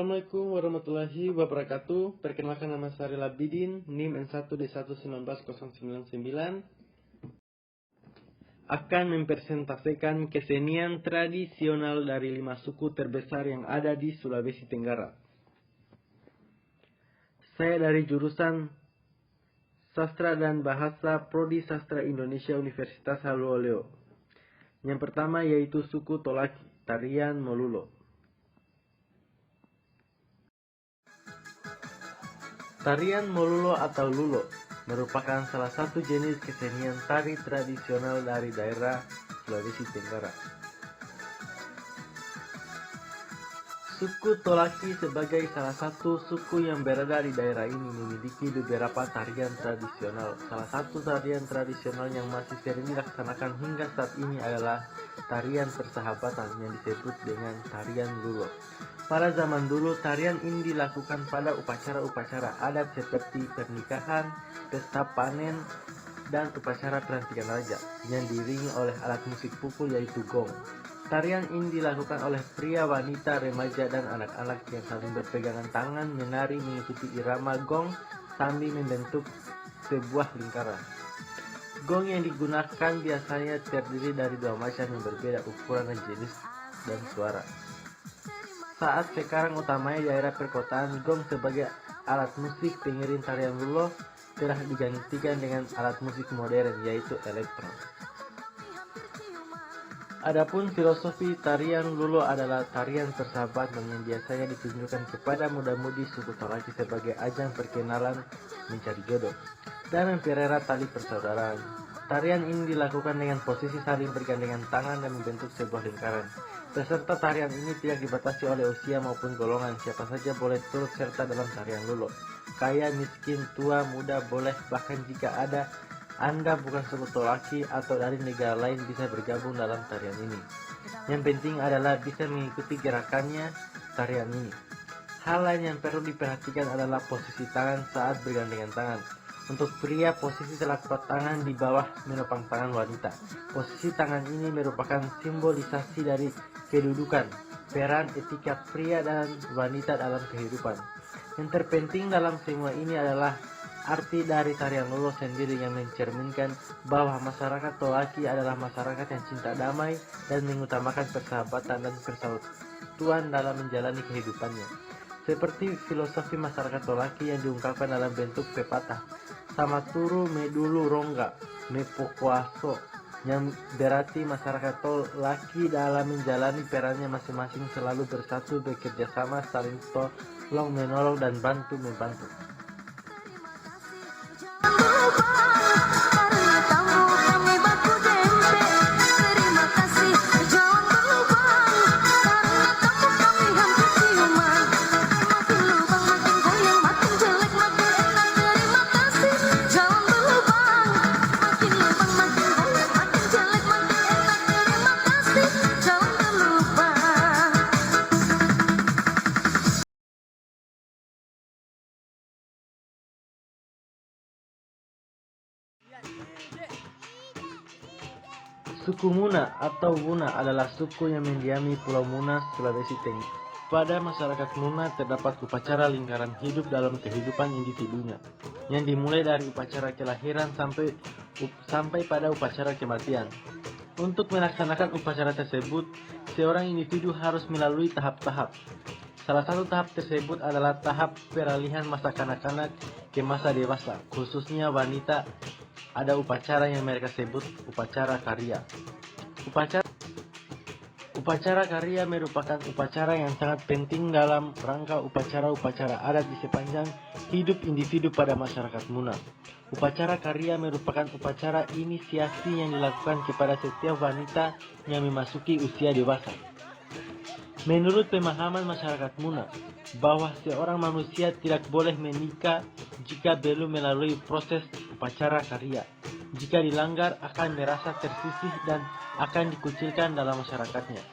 Assalamualaikum warahmatullahi wabarakatuh. Perkenalkan, nama saya Labidin, NIM N1D11999. Akan mempresentasikan kesenian tradisional dari 5 suku terbesar yang ada di Sulawesi Tenggara. Saya dari jurusan Sastra dan Bahasa Prodi Sastra Indonesia Universitas Haluoleo. Yang pertama yaitu suku Tolaki, tarian Molulo. Tarian Molulo atau Lulo merupakan salah satu jenis kesenian tari tradisional dari daerah Sulawesi Tenggara. Suku Tolaki sebagai salah satu suku yang berada di daerah ini memiliki beberapa tarian tradisional. Salah satu tarian tradisional yang masih sering dilaksanakan hingga saat ini adalah tarian persahabatan yang disebut dengan tarian Lulo. Pada zaman dulu, tarian ini dilakukan pada upacara-upacara adat seperti pernikahan, pesta panen, dan upacara pelantikan raja yang diiringi oleh alat musik pukul yaitu gong. Tarian ini dilakukan oleh pria, wanita, remaja, dan anak-anak yang saling berpegangan tangan menari mengikuti irama gong sambil membentuk sebuah lingkaran. Gong yang digunakan biasanya terdiri dari 2 macam yang berbeda ukuran dan jenis dan suara. Saat sekarang utamanya di daerah perkotaan, gong sebagai alat musik pengiring tarian Lulo telah digantikan dengan alat musik modern yaitu elektron. Adapun filosofi tarian Lulo adalah tarian persahabatan yang biasanya ditunjukkan kepada muda-mudi suku Tolaki sebagai ajang perkenalan, mencari jodoh, dan mempererat tali persaudaraan. Tarian ini dilakukan dengan posisi saling bergandengan tangan dan membentuk sebuah lingkaran. Peserta tarian ini tidak dibatasi oleh usia maupun golongan, siapa saja boleh turut serta dalam tarian Lulo. Kaya, miskin, tua, muda boleh, bahkan jika Anda bukan suku Tolaki atau dari negara lain bisa bergabung dalam tarian ini. Yang penting adalah bisa mengikuti gerakannya tarian ini. Hal lain yang perlu diperhatikan adalah posisi tangan saat bergandengan tangan. Untuk pria, posisi telapak tangan di bawah menopang tangan wanita. Posisi tangan ini merupakan simbolisasi dari kedudukan, peran, etika pria dan wanita dalam kehidupan. Yang terpenting dalam semua ini adalah arti dari tarian Lulo sendiri yang mencerminkan bahwa masyarakat Tolaki adalah masyarakat yang cinta damai dan mengutamakan persahabatan dan persatuan dalam menjalani kehidupannya. Seperti filosofi masyarakat Tolaki yang diungkapkan dalam bentuk pepatah, sama turu medulu rongga mepokuaso, yang berarti masyarakat Tolaki dalam menjalani perannya masing-masing selalu bersatu, bekerja sama, saling tolong menolong dan bantu membantu. Suku Muna atau Wuna adalah suku yang mendiami Pulau Muna, Sulawesi Tenggara. Pada masyarakat Muna terdapat upacara lingkaran hidup dalam kehidupan individunya, yang dimulai dari upacara kelahiran sampai pada upacara kematian. Untuk melaksanakan upacara tersebut, seorang individu harus melalui tahap-tahap. Salah satu tahap tersebut adalah tahap peralihan masa kanak-kanak ke masa dewasa, khususnya wanita. Ada upacara yang mereka sebut upacara karya. Upacara karya merupakan upacara yang sangat penting dalam rangka upacara-upacara adat di sepanjang hidup individu pada masyarakat Muna. Upacara karya merupakan upacara inisiasi yang dilakukan kepada setiap wanita yang memasuki usia dewasa. Menurut pemahaman masyarakat Muna, bahwa seorang manusia tidak boleh menikah jika belum melalui proses upacara karya. Jika dilanggar akan merasa tersisih dan akan dikucilkan dalam masyarakatnya.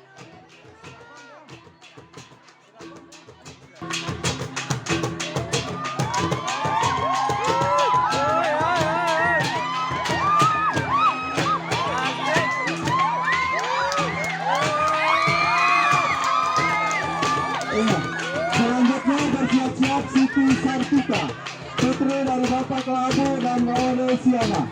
Siana.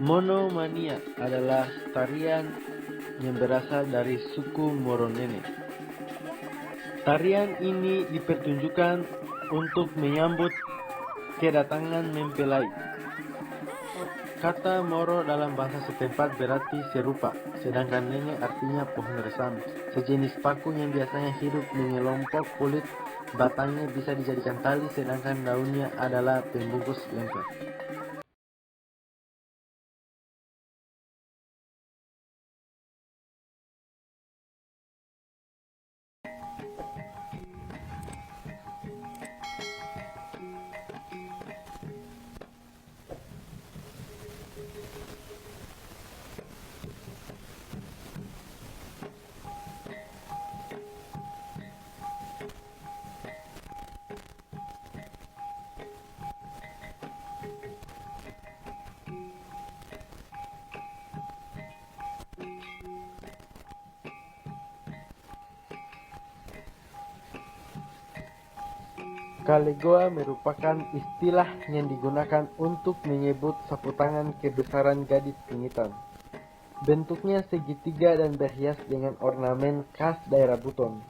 Monomania adalah tarian yang berasal dari suku Moronene. Tarian ini dipertunjukkan untuk menyambut kedatangan mempelai. Kata Moro dalam bahasa setempat berarti serupa, sedangkan nene artinya pohon resam, sejenis paku yang biasanya hidup mengelompok kulit. Batangnya bisa dijadikan tali, sedangkan daunnya adalah pembungkus lengket. Kalegoa merupakan istilah yang digunakan untuk menyebut sapu tangan kebesaran gadis pingitan. Bentuknya segitiga dan berhias dengan ornamen khas daerah Buton.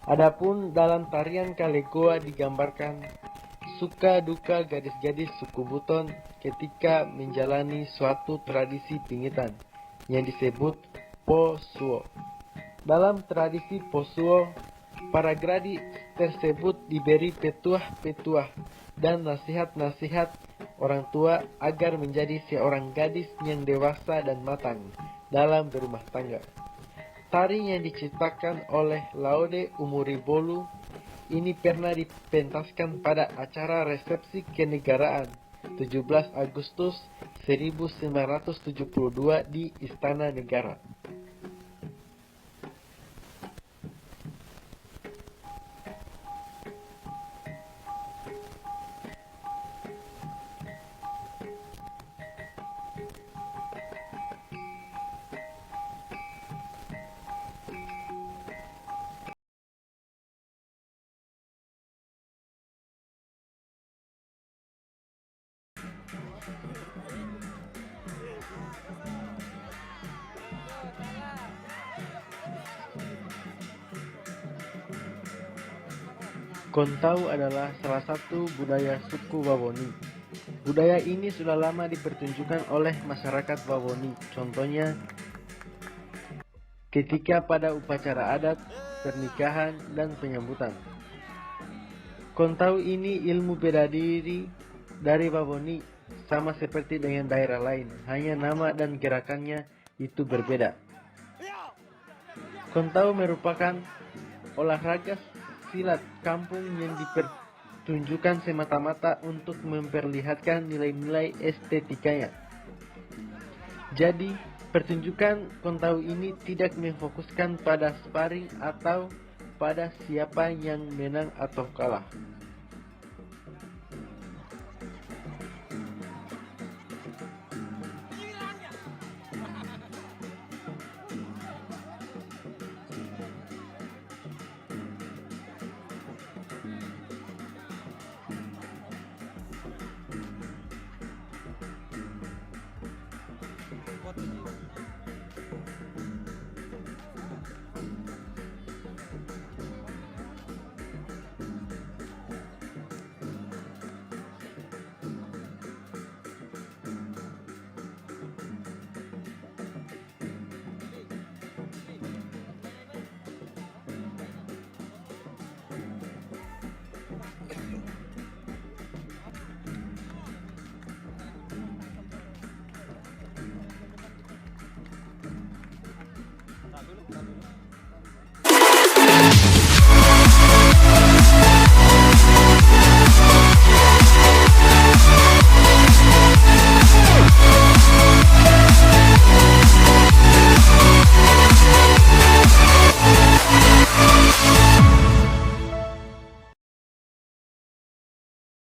Adapun dalam tarian Kalegoa digambarkan suka duka gadis-gadis suku Buton ketika menjalani suatu tradisi pingitan yang disebut Posuo. Dalam tradisi Posuo, para gadis tersebut diberi petuah-petuah dan nasihat-nasihat orang tua agar menjadi seorang gadis yang dewasa dan matang dalam berumah tangga. Tari yang diciptakan oleh Laude Umuribolu ini pernah dipentaskan pada acara resepsi kenegaraan 17 Agustus 1972 di Istana Negara. Kontau adalah salah satu budaya suku Wawoni. Budaya ini sudah lama dipertunjukkan oleh masyarakat Wawoni. Contohnya ketika pada upacara adat, pernikahan, dan penyambutan. Kontau ini ilmu bela diri dari Wawoni, sama seperti dengan daerah lain, hanya nama dan gerakannya itu berbeda. Kontau merupakan olahraga silat kampung yang dipertunjukkan semata-mata untuk memperlihatkan nilai-nilai estetikanya. Jadi, pertunjukan kontau ini tidak memfokuskan pada sparring atau pada siapa yang menang atau kalah.